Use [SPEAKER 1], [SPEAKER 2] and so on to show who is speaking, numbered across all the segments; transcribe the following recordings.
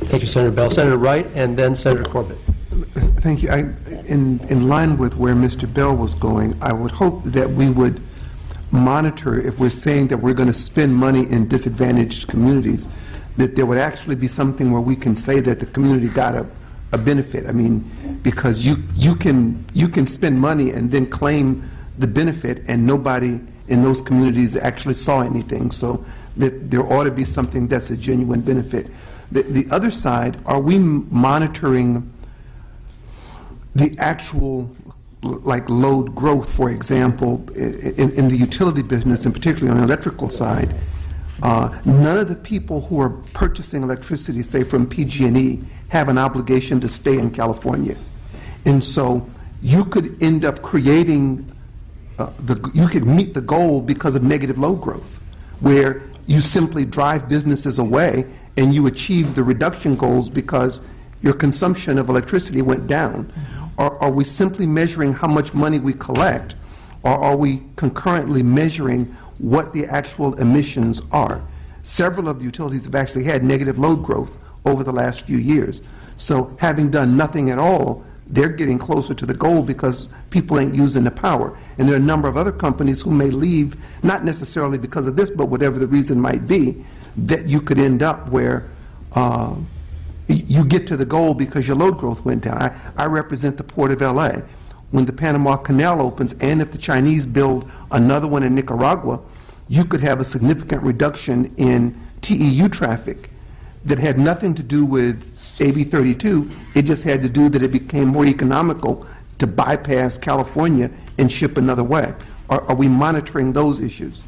[SPEAKER 1] Thank you, Senator Bell. Senator Wright, and then Senator Corbett.
[SPEAKER 2] Thank you. In line with where Mr. Bell was going, I would hope that we would monitor, if we're saying that we're going to spend money in disadvantaged communities, that there would actually be something where we can say that the community got a benefit. I mean, because you can spend money and then claim the benefit, and nobody in those communities actually saw anything. So that there ought to be something that's a genuine benefit. The other side, are we monitoring the actual like load growth, for example, in the utility business, and particularly on the electrical side? None of the people who are purchasing electricity, say from PG&E, have an obligation to stay in California. And so you could end up creating, you could meet the goal because of negative load growth, where you simply drive businesses away and you achieve the reduction goals because your consumption of electricity went down. Or are we simply measuring how much money we collect, or are we concurrently measuring what the actual emissions are? Several of the utilities have actually had negative load growth over the last few years. So having done nothing at all, they're getting closer to the goal because people ain't using the power. And there are a number of other companies who may leave, not necessarily because of this, but whatever the reason might be, that you could end up where you get to the goal because your load growth went down. I represent the Port of LA. When the Panama Canal opens, and if the Chinese build another one in Nicaragua, you could have a significant reduction in TEU traffic that had nothing to do with AB 32. It just had to do that it became more economical to bypass California and ship another way. Are we monitoring those issues?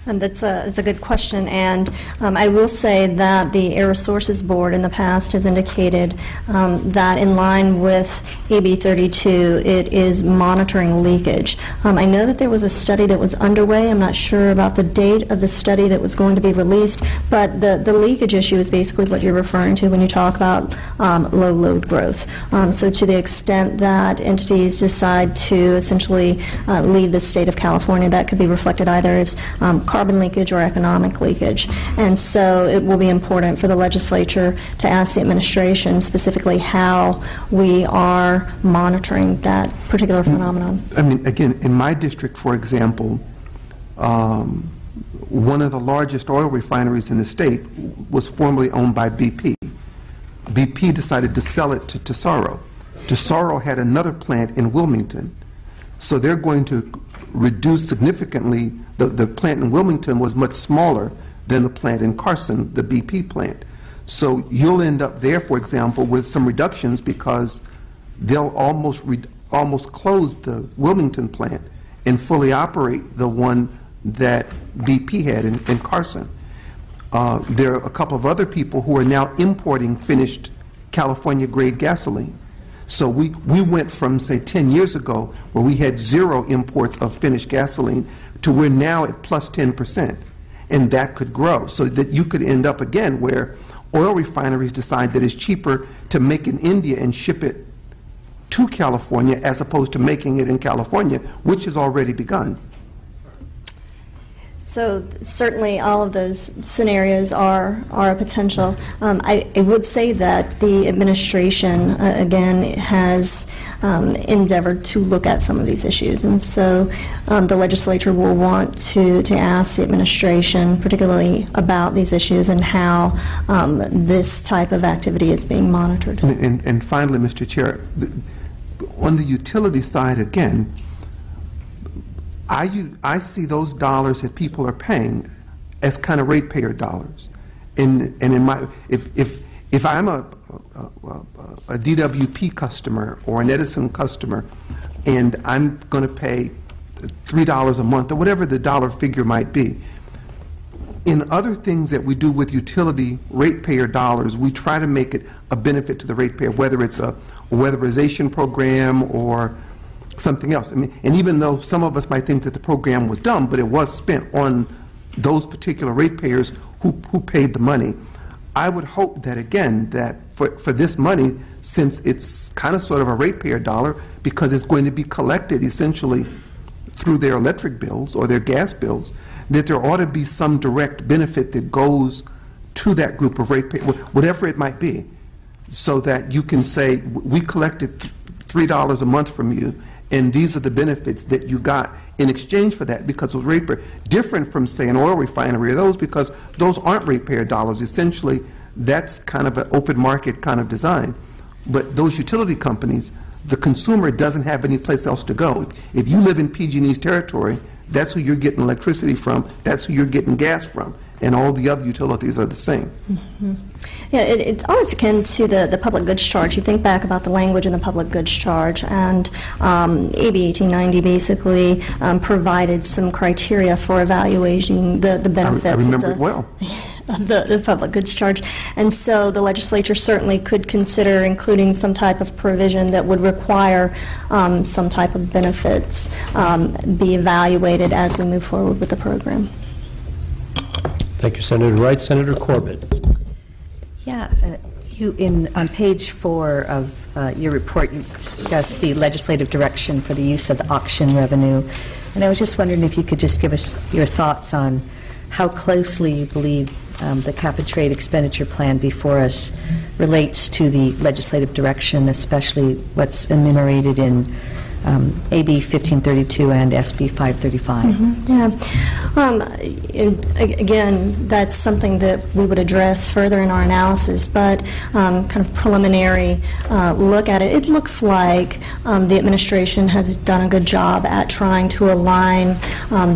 [SPEAKER 3] And that's a good question, and I will say that the Air Resources Board in the past has indicated that in line with AB 32, it is monitoring leakage. I know that there was a study that was underway. I'm not sure about the date of the study that was going to be released, but the leakage issue is basically what you're referring to when you talk about low load growth. So to the extent that entities decide to essentially leave the state of California, that could be reflected either as carbon leakage or economic leakage. And so it will be important for the legislature to ask the administration specifically how we are monitoring that particular phenomenon.
[SPEAKER 2] I mean, again, in my district, for example, one of the largest oil refineries in the state was formerly owned by BP. BP decided to sell it to Tesoro. Tesoro had another plant in Wilmington, so they're going to reduce significantly. The plant in Wilmington was much smaller than the plant in Carson, the BP plant. So you'll end up there, for example, with some reductions because they'll almost close the Wilmington plant and fully operate the one that BP had in Carson. There are a couple of other people who are now importing finished California-grade gasoline. So we went from, say, 10 years ago, where we had 0 imports of finished gasoline, to we're now at plus 10%. And that could grow, so that you could end up again where oil refineries decide that it's cheaper to make in India and ship it to California as opposed to making it in California, which has already begun.
[SPEAKER 3] So certainly all of those scenarios are a potential. I would say that the administration, again, has endeavored to look at some of these issues. And so the legislature will want to ask the administration particularly about these issues and how this type of activity is being monitored.
[SPEAKER 2] And finally, Mr. Chair, on the utility side, again, I see those dollars that people are paying as kind of ratepayer dollars, and in my if I'm a DWP customer or an Edison customer, and I'm going to pay $3 a month or whatever the dollar figure might be. In other things that we do with utility ratepayer dollars, we try to make it a benefit to the ratepayer, whether it's a weatherization program or something else. I mean, and even though some of us might think that the program was dumb, but it was spent on those particular ratepayers who paid the money. I would hope that, again, that for this money, since it's kind of sort of a ratepayer dollar, because it's going to be collected essentially through their electric bills or their gas bills, that there ought to be some direct benefit that goes to that group of ratepayer, whatever it might be, so that you can say, we collected $3 a month from you, and these are the benefits that you got in exchange for that because of ratepayer. Different from, say, an oil refinery or those, because those aren't ratepayer dollars. Essentially, that's kind of an open market kind of design. But those utility companies, the consumer doesn't have any place else to go. If you live in PG&E's territory, that's who you're getting electricity from, that's who you're getting gas from, and all the other utilities are the same.
[SPEAKER 3] Mm-hmm. Yeah, it's almost akin to the public goods charge. You think back about the language in the public goods charge, and AB 1890 basically provided some criteria for evaluating the benefits.
[SPEAKER 2] I remember it well.
[SPEAKER 3] The public goods charge. And so the legislature certainly could consider including some type of provision that would require some type of benefits be evaluated as we move forward with the program.
[SPEAKER 1] Thank you, Senator Wright. Senator Corbett.
[SPEAKER 4] Yeah, on page 4 of your report, you discussed the legislative direction for the use of the auction revenue. And I was just wondering if you could just give us your thoughts on how closely you believe the cap and trade expenditure plan before us relates to the legislative direction, especially what's enumerated in AB 1532 and SB 535.
[SPEAKER 3] Mm-hmm. Yeah. Again, that's something that we would address further in our analysis, but kind of preliminary look at it. It looks like the administration has done a good job at trying to align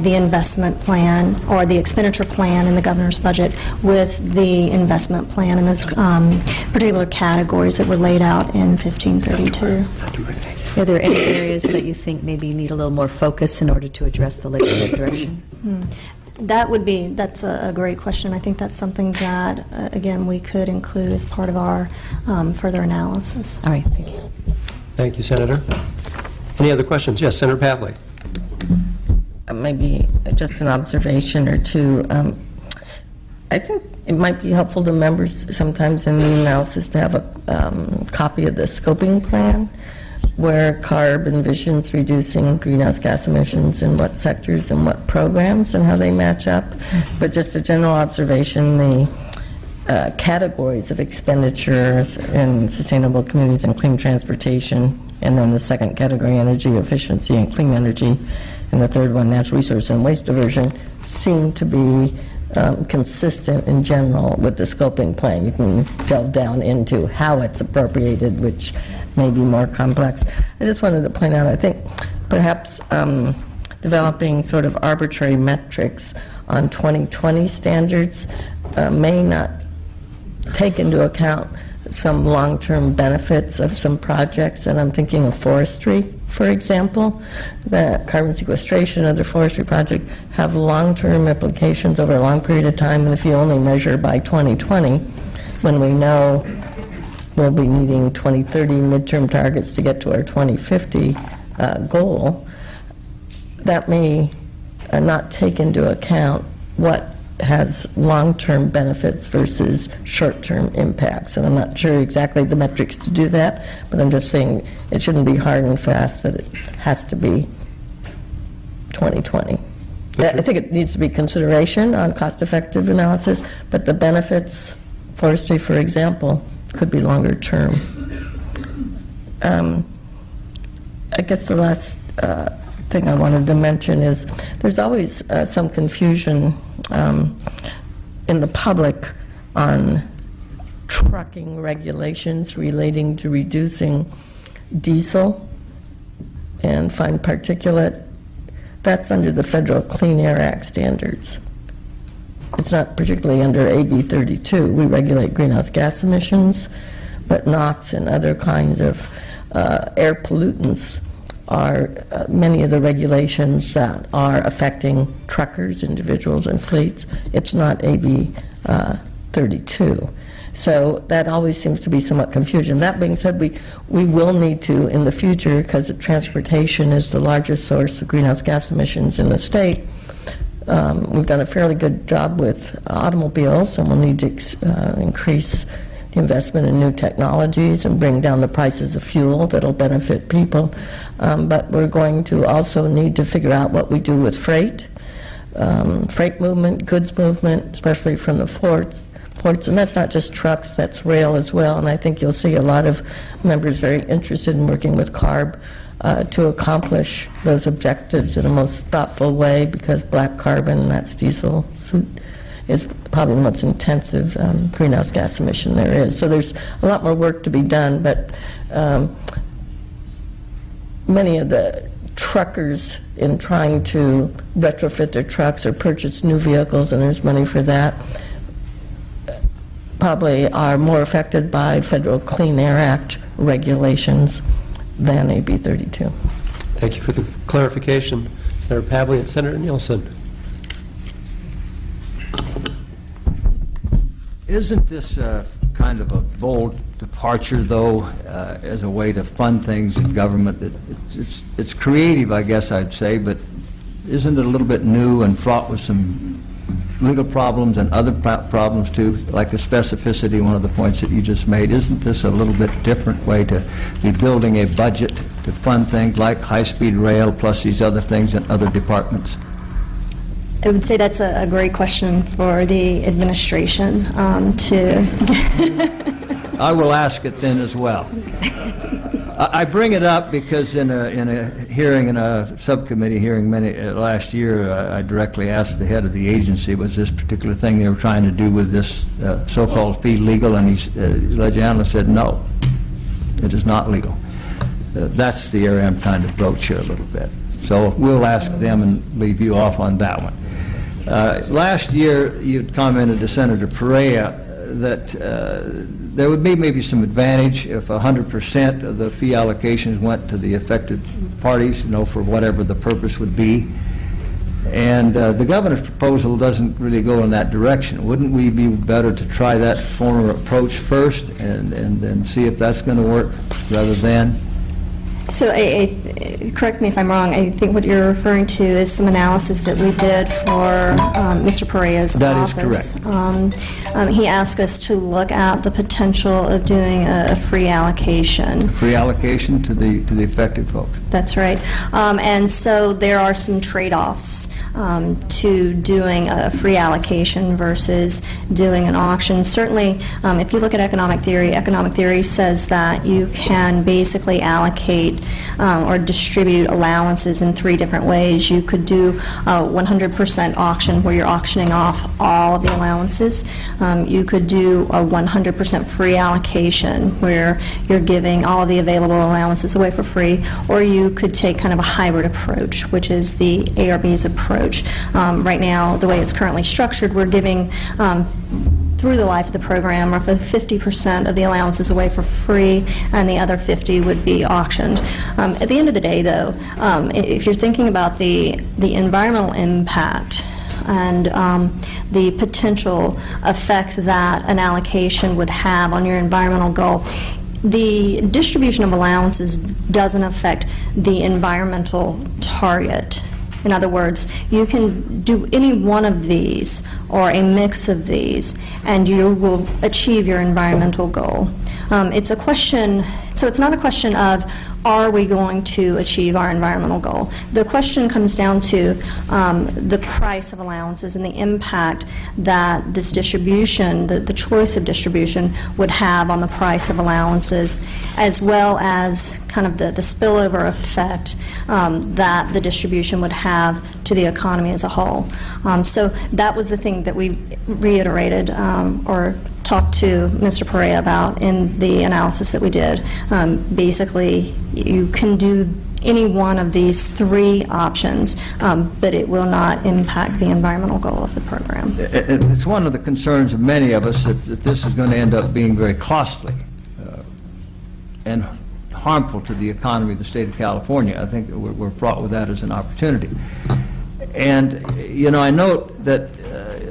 [SPEAKER 3] the investment plan or the expenditure plan in the governor's budget with the investment plan in those particular categories that were laid out in 1532.
[SPEAKER 4] Are there any areas that you think maybe need a little more focus in order to address the legislative direction?
[SPEAKER 3] That's a great question. I think that's something that, again, we could include as part of our further analysis.
[SPEAKER 4] All right, thank you.
[SPEAKER 1] Thank you, Senator. Any other questions? Yes, Senator Pavley.
[SPEAKER 5] Maybe just an observation or two. I think it might be helpful to members sometimes in the analysis to have a copy of the scoping plan, where CARB envisions reducing greenhouse gas emissions in what sectors and what programs and how they match up. But just a general observation, the categories of expenditures in sustainable communities and clean transportation, and then the second category, energy efficiency and clean energy, and the third one, natural resource and waste diversion, seem to be consistent in general with the scoping plan. You can delve down into how it's appropriated, which may be more complex. I just wanted to point out, I think perhaps developing sort of arbitrary metrics on 2020 standards may not take into account some long-term benefits of some projects, and I'm thinking of forestry, for example. The carbon sequestration of the forestry project have long-term implications over a long period of time, and if you only measure by 2020, when we know we'll be needing 2030 midterm targets to get to our 2050 goal, that may not take into account what has long-term benefits versus short-term impacts. And I'm not sure exactly the metrics to do that, but I'm just saying it shouldn't be hard and fast that it has to be 2020. I think it needs to be consideration on cost-effective analysis, but the benefits, forestry, for example, could be longer term. I guess the last thing I wanted to mention is there's always some confusion in the public on trucking regulations relating to reducing diesel and fine particulate. That's under the Federal Clean Air Act standards. It's not particularly under AB 32. We regulate greenhouse gas emissions, but NOx and other kinds of air pollutants are many of the regulations that are affecting truckers, individuals, and fleets. It's not AB 32. So that always seems to be somewhat confusion. That being said, we will need to in the future, because transportation is the largest source of greenhouse gas emissions in the state. We've done a fairly good job with automobiles, and we'll need to increase the investment in new technologies and bring down the prices of fuel that'll benefit people. But we're going to also need to figure out what we do with freight movement, goods movement, especially from the ports, and that's not just trucks, that's rail as well, and I think you'll see a lot of members very interested in working with CARB to accomplish those objectives in a most thoughtful way, because black carbon, that's diesel, is probably the most intensive greenhouse gas emission there is. So there's a lot more work to be done, but many of the truckers, in trying to retrofit their trucks or purchase new vehicles, and there's money for that, probably are more affected by Federal Clean Air Act regulations than AB 32.
[SPEAKER 1] Thank you for the clarification, Senator Pavley and Senator Nielsen.
[SPEAKER 6] Isn't this kind of a bold departure, though, as a way to fund things in government? It's creative, I guess I'd say, but isn't it a little bit new and fraught with some legal problems and other problems, too, like the specificity, one of the points that you just made? Isn't this a little bit different way to be building a budget to fund things like high-speed rail plus these other things in other departments?
[SPEAKER 3] I would say that's a great question for the administration to...
[SPEAKER 6] I will ask it then as well. I bring it up because in a hearing, in a subcommittee hearing last year, I directly asked the head of the agency, was this particular thing they were trying to do with this so-called fee legal, and Legiana said, no, it is not legal. That's the area I'm trying to broach here a little bit. So we'll ask them and leave you off on that one. Last year, you commented to Senator Perea that there would be maybe some advantage if 100% of the fee allocations went to the affected parties, for whatever the purpose would be. And the governor's proposal doesn't really go in that direction. Wouldn't we be better to try that former approach first and then see if that's going to work rather than?
[SPEAKER 3] So, correct me if I'm wrong, I think what you're referring to is some analysis that we did for Mr. Perea's office.
[SPEAKER 6] That is correct.
[SPEAKER 3] He asked us to look at the potential of doing a free allocation.
[SPEAKER 6] Free allocation to the affected folks.
[SPEAKER 3] That's right. And so there are some trade-offs to doing a free allocation versus doing an auction. Certainly, if you look at economic theory says that you can basically allocate or distribute allowances in three different ways. You could do a 100% auction where you're auctioning off all of the allowances. You could do a 100% free allocation where you're giving all of the available allowances away for free, or you could take kind of a hybrid approach, which is the ARB's approach. Right now, the way it's currently structured, we're giving through the life of the program, roughly 50% of the allowances away for free, and the other 50 would be auctioned. At the end of the day, though, if you're thinking about the environmental impact and the potential effect that an allocation would have on your environmental goal, the distribution of allowances doesn't affect the environmental target. In other words, you can do any one of these or a mix of these, and you will achieve your environmental goal. It's a question, so it's not a question of are we going to achieve our environmental goal. The question comes down to the price of allowances and the impact that this distribution, the choice of distribution, would have on the price of allowances, as well as kind of the spillover effect that the distribution would have to the economy as a whole. So that was the thing that we reiterated or talked to Mr. Perea about in the analysis that we did. Basically, you can do any one of these three options, but it will not impact the environmental goal of the program.
[SPEAKER 6] It's one of the concerns of many of us that this is going to end up being very costly and harmful to the economy of the state of California. I think we're fraught with that as an opportunity. And, I note that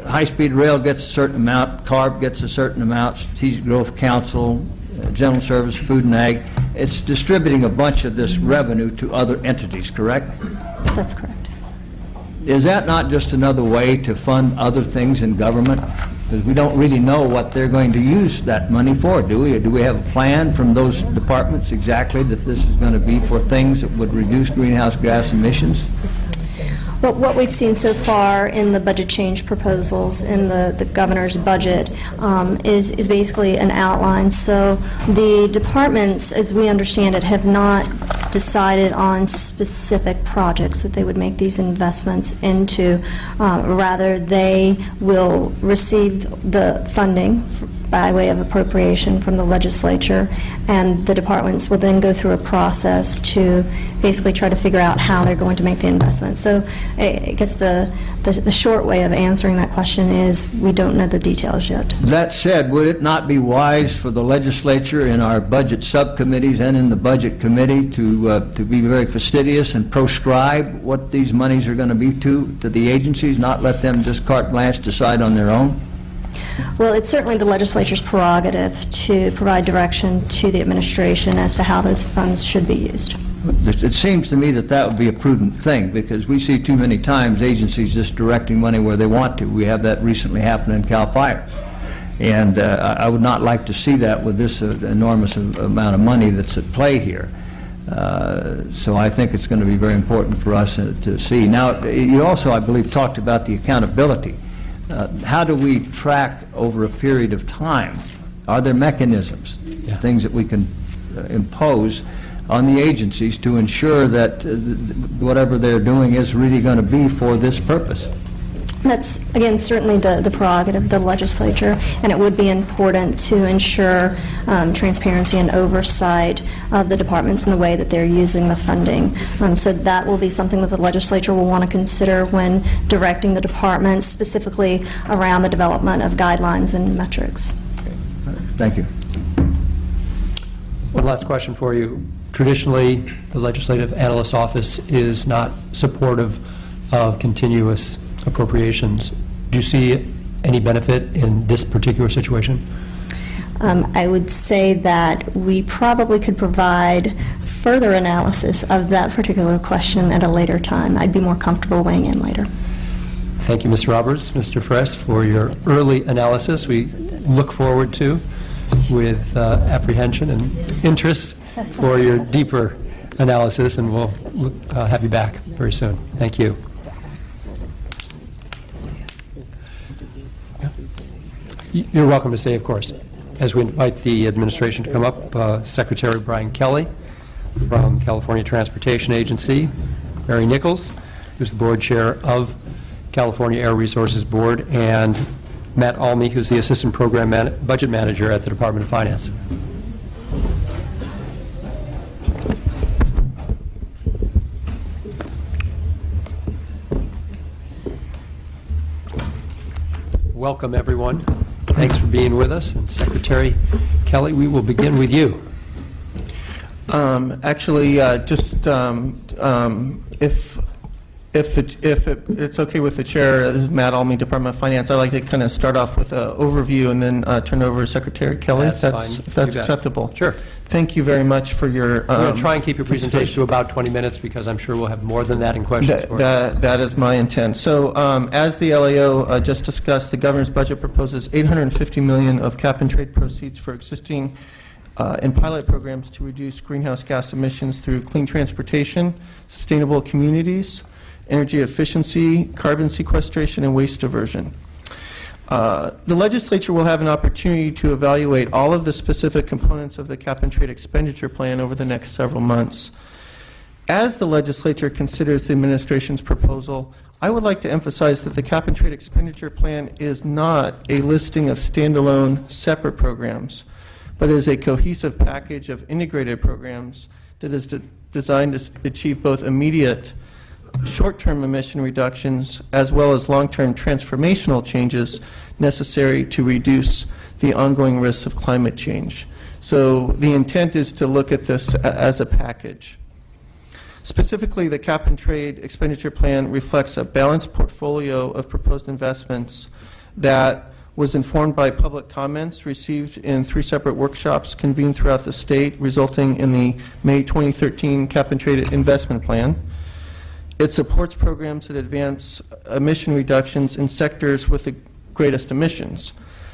[SPEAKER 6] high-speed rail gets a certain amount, CARB gets a certain amount, Strategic Growth Council, General Service, Food and Ag. It's distributing a bunch of this revenue to other entities, correct?
[SPEAKER 3] That's correct.
[SPEAKER 6] Is that not just another way to fund other things in government? Because we don't really know what they're going to use that money for, do we? Or do we have a plan from those departments exactly that this is going to be for things that would reduce greenhouse gas emissions?
[SPEAKER 3] But what we've seen so far in the budget change proposals in the governor's budget is basically an outline. So the departments, as we understand it, have not decided on specific projects that they would make these investments into. Rather, they will receive the funding by way of appropriation from the legislature, and the departments will then go through a process to basically try to figure out how they're going to make the investment. So I guess the short way of answering that question is we don't know the details yet.
[SPEAKER 6] That said, would it not be wise for the legislature in our budget subcommittees and in the budget committee to be very fastidious and proscribe what these monies are going to be to the agencies, not let them just carte blanche decide on their own?
[SPEAKER 3] Well, it's certainly the legislature's prerogative to provide direction to the administration as to how those funds should be used.
[SPEAKER 6] It seems to me that that would be a prudent thing, because we see too many times agencies just directing money where they want to. We have that recently happen in CAL FIRE. And I would not like to see that with this enormous amount of money that's at play here. So I think it's going to be very important for us to see. Now, you also, I believe, talked about the accountability. How do we track over a period of time? Are there mechanisms, things that we can impose on the agencies to ensure that whatever they're doing is really going to be for this purpose?
[SPEAKER 3] That's, again, certainly the prerogative of the legislature, and it would be important to ensure transparency and oversight of the departments in the way that they're using the funding. So that will be something that the legislature will want to consider when directing the departments, specifically around the development of guidelines and metrics.
[SPEAKER 6] Thank you.
[SPEAKER 1] One last question for you. Traditionally, the Legislative Analyst's Office is not supportive of continuous appropriations. Do you see any benefit in this particular situation?
[SPEAKER 3] I would say that we probably could provide further analysis of that particular question at a later time. I'd be more comfortable weighing in later.
[SPEAKER 1] Thank you, Ms. Roberts, Mr. Frest, for your early analysis. We look forward to, with apprehension and interest, for your deeper analysis, and we'll have you back very soon. Thank you. You're welcome to stay, of course. As we invite the administration to come up, Secretary Brian Kelly from California Transportation Agency, Mary Nichols, who's the board chair of California Air Resources Board, and Matt Almy, who's the assistant program budget manager at the Department of Finance. Welcome, everyone. Thanks for being with us. And Secretary Kelly, we will begin with you.
[SPEAKER 7] Actually, just if it's okay with the chair, this is Matt Almy, Department of Finance. I'd like to kind of start off with an overview and then turn over to Secretary Kelly, if that's acceptable.
[SPEAKER 1] Sure.
[SPEAKER 7] Thank you very much for your.
[SPEAKER 1] We're going to try and keep your presentation to about 20 minutes because I'm sure we'll have more than that in questions for you.
[SPEAKER 7] That is my intent. So, as the LAO just discussed, the governor's budget proposes $850 million of cap-and-trade proceeds for existing and pilot programs to reduce greenhouse gas emissions through clean transportation, sustainable communities, energy efficiency, carbon sequestration, and waste diversion. The legislature will have an opportunity to evaluate all of the specific components of the cap-and-trade expenditure plan over the next several months. As the legislature considers the administration's proposal, I would like to emphasize that the cap-and-trade expenditure plan is not a listing of standalone, separate programs, but is a cohesive package of integrated programs that is designed to achieve both immediate short-term emission reductions as well as long-term transformational changes necessary to reduce the ongoing risks of climate change. So the intent is to look at this as a package. Specifically, the cap-and-trade expenditure plan reflects a balanced portfolio of proposed investments that was informed by public comments received in 3 separate workshops convened throughout the state, resulting in the May 2013 cap-and-trade investment plan. It supports programs that advance emission reductions in sectors with the greatest emissions: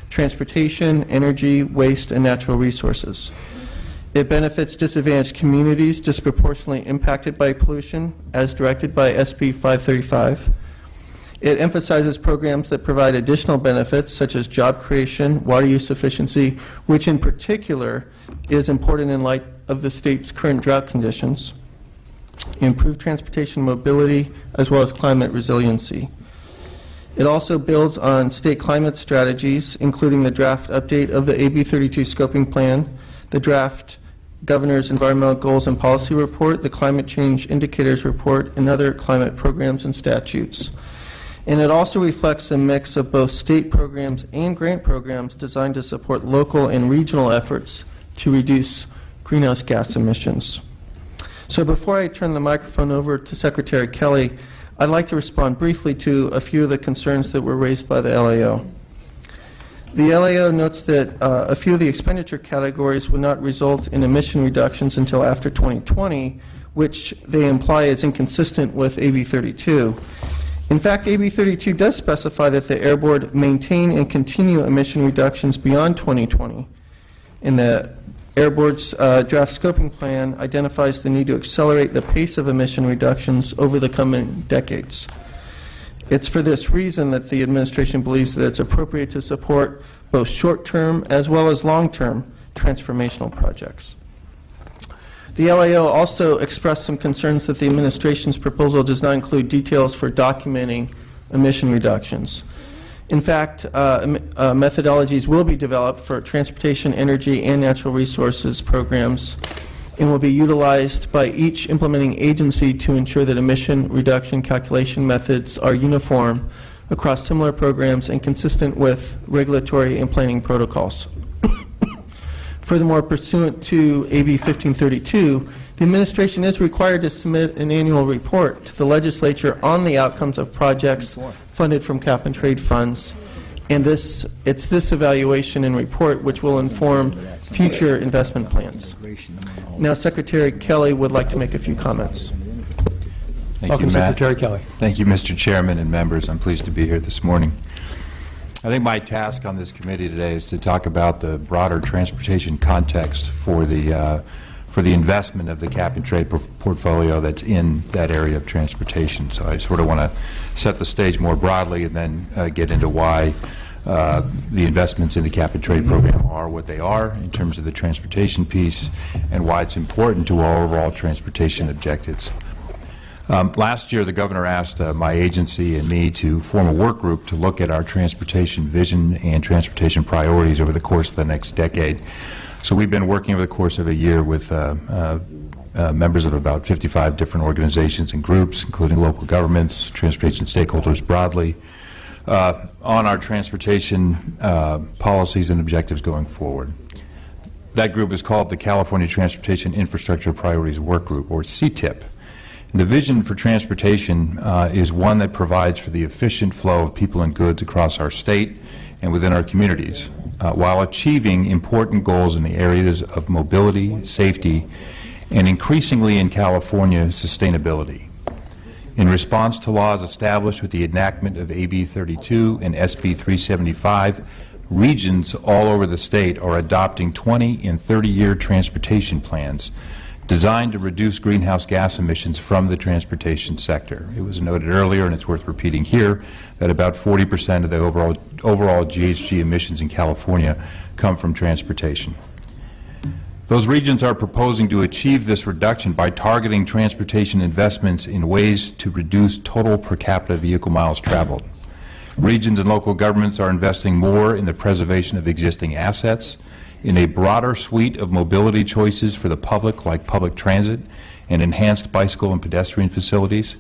[SPEAKER 7] transportation, energy, waste, and natural resources. It benefits disadvantaged communities disproportionately impacted by pollution, as directed by SB 535. It emphasizes programs that provide additional benefits, such as job creation, water use efficiency, which in particular is important in light of the state's current drought conditions, improved transportation mobility, as well as climate resiliency. It also builds on state climate strategies, including the draft update of the AB 32 scoping plan, the draft Governor's Environmental Goals and Policy Report, the Climate Change Indicators Report, and other climate programs and statutes. And it also reflects a mix of both state programs and grant programs designed to support local and regional efforts to reduce greenhouse gas emissions. So before I turn the microphone over to Secretary Kelly, I'd like to respond briefly to a few of the concerns that were raised by the LAO. The LAO notes that a few of the expenditure categories would not result in emission reductions until after 2020, which they imply is inconsistent with AB 32. In fact, AB 32 does specify that the Air Board maintain and continue emission reductions beyond 2020. And the Air Board's draft scoping plan identifies the need to accelerate the pace of emission reductions over the coming decades. It's for this reason that the administration believes that it's appropriate to support both short-term as well as long-term transformational projects. The LAO also expressed some concerns that the administration's proposal does not include details for documenting emission reductions. In fact, methodologies will be developed for transportation, energy, and natural resources programs and will be utilized by each implementing agency to ensure that emission reduction calculation methods are uniform across similar programs and consistent with regulatory and planning protocols. Furthermore, pursuant to AB 1532, the administration is required to submit an annual report to the legislature on the outcomes of projects funded from cap-and-trade funds, and it's this evaluation and report which will inform future investment plans. Now, Secretary Kelly would like to make a few comments.
[SPEAKER 1] Welcome, Secretary Kelly.
[SPEAKER 8] Thank you, Mr. Chairman and members. I'm pleased to be here this morning. I think my task on this committee today is to talk about the broader transportation context for the investment of the cap-and-trade portfolio that's in that area of transportation. So I sort of want to set the stage more broadly and then get into why the investments in the cap-and-trade program are what they are in terms of the transportation piece and why it's important to our overall transportation objectives. Last year, the governor asked my agency and me to form a work group to look at our transportation vision and transportation priorities over the course of the next decade. So we've been working over the course of a year with members of about 55 different organizations and groups, including local governments, transportation stakeholders broadly, on our transportation policies and objectives going forward. That group is called the California Transportation Infrastructure Priorities Work Group, or CTIP. And the vision for transportation is one that provides for the efficient flow of people and goods across our state and within our communities, while achieving important goals in the areas of mobility, safety, and increasingly in California, sustainability. In response to laws established with the enactment of AB 32 and SB 375, regions all over the state are adopting 20 and 30-year transportation plans designed to reduce greenhouse gas emissions from the transportation sector. It was noted earlier, and it's worth repeating here, that about 40% of the overall GHG emissions in California come from transportation. Those regions are proposing to achieve this reduction by targeting transportation investments in ways to reduce total per capita vehicle miles traveled. Regions and local governments are investing more in the preservation of existing assets, in a broader suite of mobility choices for the public, like public transit and enhanced bicycle and pedestrian facilities,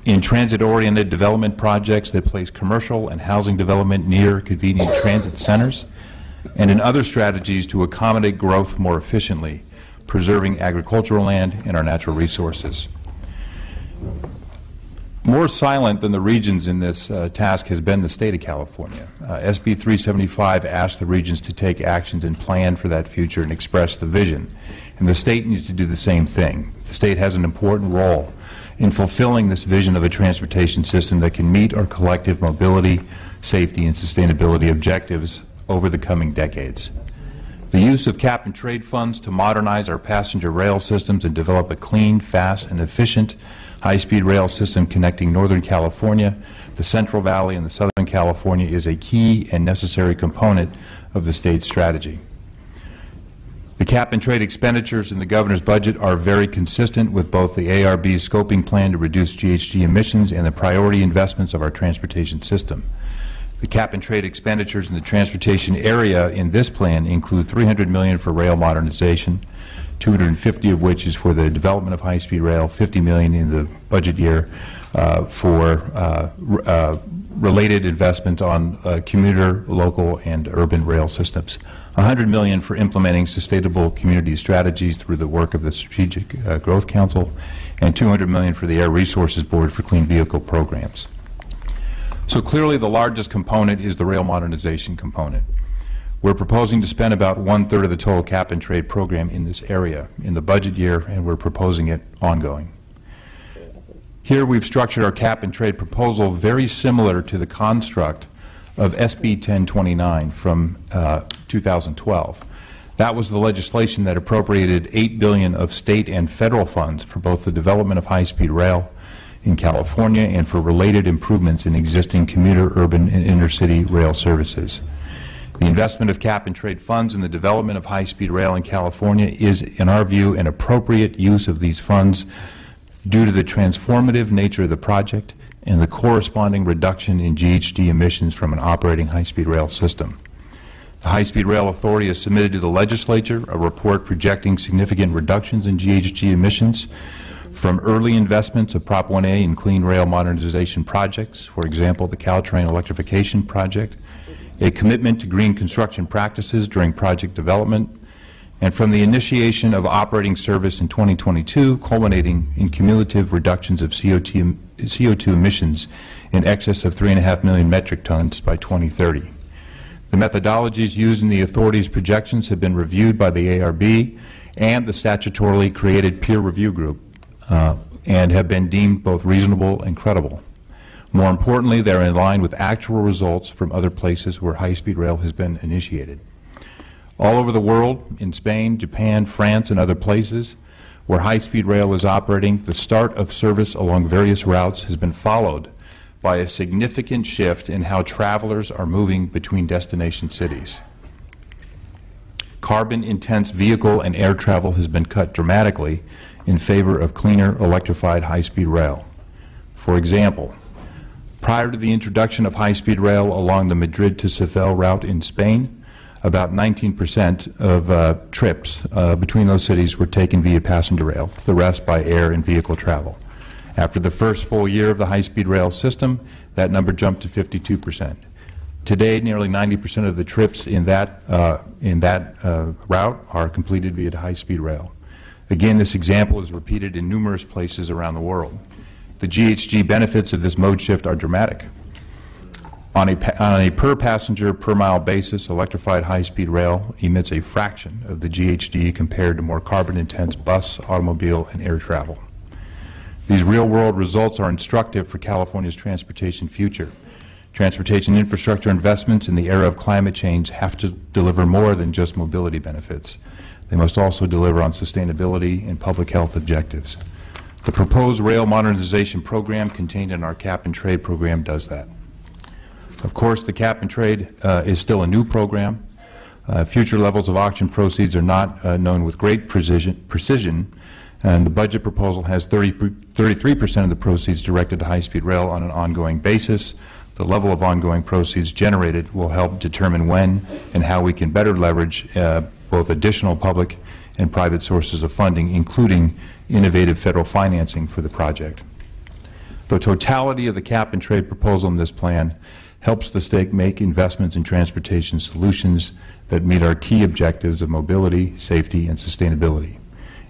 [SPEAKER 8] in transit-oriented development projects that place commercial and housing development near convenient transit centers, and in other strategies to accommodate growth more efficiently, preserving agricultural land and our natural resources. More silent than the regions in this task has been the state of California. SB 375 asked the regions to take actions and plan for that future and express the vision. And the state needs to do the same thing. The state has an important role in fulfilling this vision of a transportation system that can meet our collective mobility, safety, and sustainability objectives over the coming decades. The use of cap-and-trade funds to modernize our passenger rail systems and develop a clean, fast, and efficient high-speed rail system connecting Northern California, the Central Valley, and the Southern California is a key and necessary component of the state's strategy. The cap-and-trade expenditures in the governor's budget are very consistent with both the ARB's scoping plan to reduce GHG emissions and the priority investments of our transportation system. The cap-and-trade expenditures in the transportation area in this plan include $300 million for rail modernization, $250 of which is for the development of high-speed rail, $50 million in the budget year for related investments on commuter, local, and urban rail systems. $100 million for implementing sustainable community strategies through the work of the Strategic Growth Council, and $200 million for the Air Resources Board for clean vehicle programs. So clearly the largest component is the rail modernization component. We're proposing to spend about 1/3 of the total cap-and-trade program in this area in the budget year, and we're proposing it ongoing. Here we've structured our cap-and-trade proposal very similar to the construct of SB 1029 from 2012. That was the legislation that appropriated $8 billion of state and federal funds for both the development of high-speed rail in California and for related improvements in existing commuter, urban, and intercity rail services. The investment of cap-and-trade funds in the development of high-speed rail in California is, in our view, an appropriate use of these funds due to the transformative nature of the project and the corresponding reduction in GHG emissions from an operating high-speed rail system. The High-Speed Rail Authority has submitted to the legislature a report projecting significant reductions in GHG emissions from early investments of Prop 1A in clean rail modernization projects, for example, the Caltrain electrification project, a commitment to green construction practices during project development, and from the initiation of operating service in 2022, culminating in cumulative reductions of CO2 emissions in excess of 3.5 million metric tons by 2030. The methodologies used in the authority's projections have been reviewed by the ARB and the statutorily created peer review group, and have been deemed both reasonable and credible. More importantly, they're in line with actual results from other places where high-speed rail has been initiated. All over the world, in Spain, Japan, France, and other places where high-speed rail is operating, the start of service along various routes has been followed by a significant shift in how travelers are moving between destination cities. Carbon-intense vehicle and air travel has been cut dramatically in favor of cleaner, electrified high-speed rail. For example, prior to the introduction of high-speed rail along the Madrid to Seville route in Spain, about 19% of trips between those cities were taken via passenger rail, the rest by air and vehicle travel. After the first full year of the high-speed rail system, that number jumped to 52%. Today, nearly 90% of the trips in that route are completed via high-speed rail. Again, this example is repeated in numerous places around the world. The GHG benefits of this mode shift are dramatic. On a per-passenger, per-mile basis, electrified high-speed rail emits a fraction of the GHG compared to more carbon-intense bus, automobile, and air travel. These real-world results are instructive for California's transportation future. Transportation infrastructure investments in the era of climate change have to deliver more than just mobility benefits. They must also deliver on sustainability and public health objectives. The proposed rail modernization program contained in our cap-and-trade program does that. Of course, the cap-and-trade is still a new program. Future levels of auction proceeds are not known with great precision, and the budget proposal has 33% of the proceeds directed to high-speed rail on an ongoing basis. The level of ongoing proceeds generated will help determine when and how we can better leverage both additional public and private sources of funding, including innovative federal financing for the project. The totality of the cap-and-trade proposal in this plan helps the state make investments in transportation solutions that meet our key objectives of mobility, safety, and sustainability.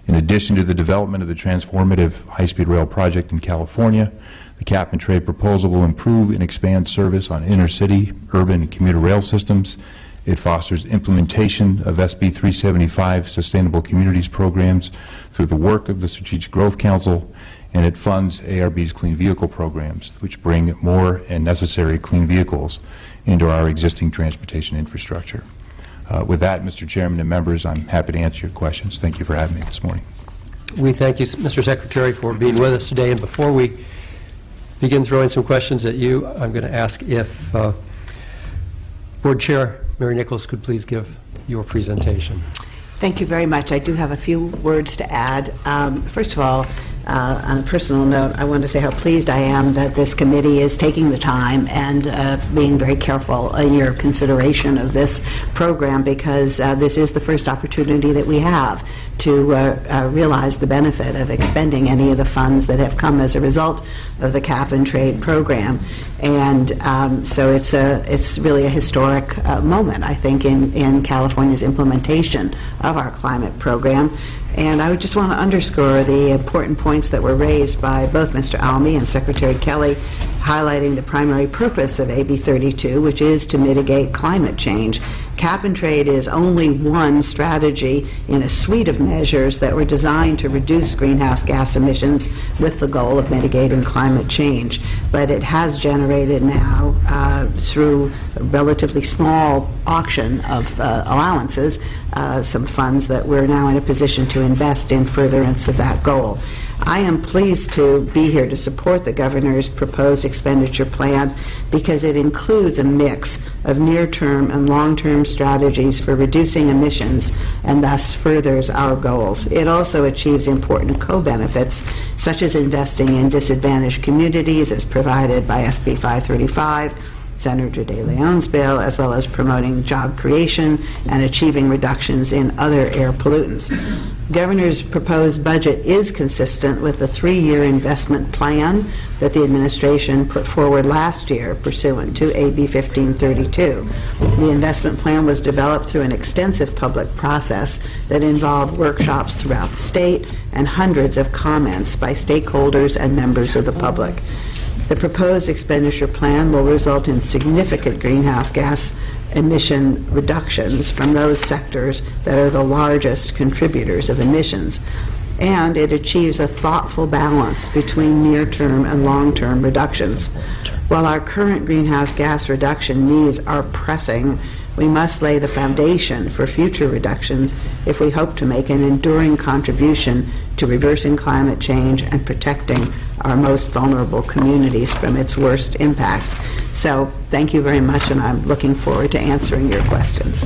[SPEAKER 8] In addition to the development of the transformative high-speed rail project in California, the cap-and-trade proposal will improve and expand service on intercity, urban, and commuter rail systems. It fosters implementation of SB 375 Sustainable Communities programs through the work of the Strategic Growth Council, and it funds ARB's clean vehicle programs, which bring more and necessary clean vehicles into our existing transportation infrastructure. With that, Mr. Chairman and members, I'm happy to answer your questions. Thank you for having me this morning.
[SPEAKER 1] We thank you, Mr. Secretary, for being with us today. And before we begin throwing some questions at you, I'm going to ask if Board Chair Mary Nichols could please give your presentation.
[SPEAKER 9] Thank you very much. I do have a few words to add. First of all, on a personal note, I want to say how pleased I am that this committee is taking the time and being very careful in your consideration of this program, because this is the first opportunity that we have to realize the benefit of expending any of the funds that have come as a result of the cap and trade program. And so it's really a historic moment, I think, in California's implementation of our climate program. And I would just want to underscore the important points that were raised by both Mr. Almy and Secretary Kelly, highlighting the primary purpose of AB 32, which is to mitigate climate change. Cap and trade is only one strategy in a suite of measures that were designed to reduce greenhouse gas emissions with the goal of mitigating climate change. But it has generated now, through a relatively small auction of allowances, some funds that we're now in a position to invest in furtherance of that goal. I am pleased to be here to support the Governor's proposed expenditure plan because it includes a mix of near-term and long-term strategies for reducing emissions and thus furthers our goals. It also achieves important co-benefits, such as investing in disadvantaged communities as provided by SB 535, Senator De Leon's bill, as well as promoting job creation and achieving reductions in other air pollutants. Governor's proposed budget is consistent with the 3-year investment plan that the administration put forward last year pursuant to AB 1532. The investment plan was developed through an extensive public process that involved workshops throughout the state and hundreds of comments by stakeholders and members of the public. The proposed expenditure plan will result in significant greenhouse gas emission reductions from those sectors that are the largest contributors of emissions. And it achieves a thoughtful balance between near-term and long-term reductions. While our current greenhouse gas reduction needs are pressing, we must lay the foundation for future reductions if we hope to make an enduring contribution to reversing climate change and protecting our most vulnerable communities from its worst impacts. So thank you very much, and I'm looking forward to answering your questions.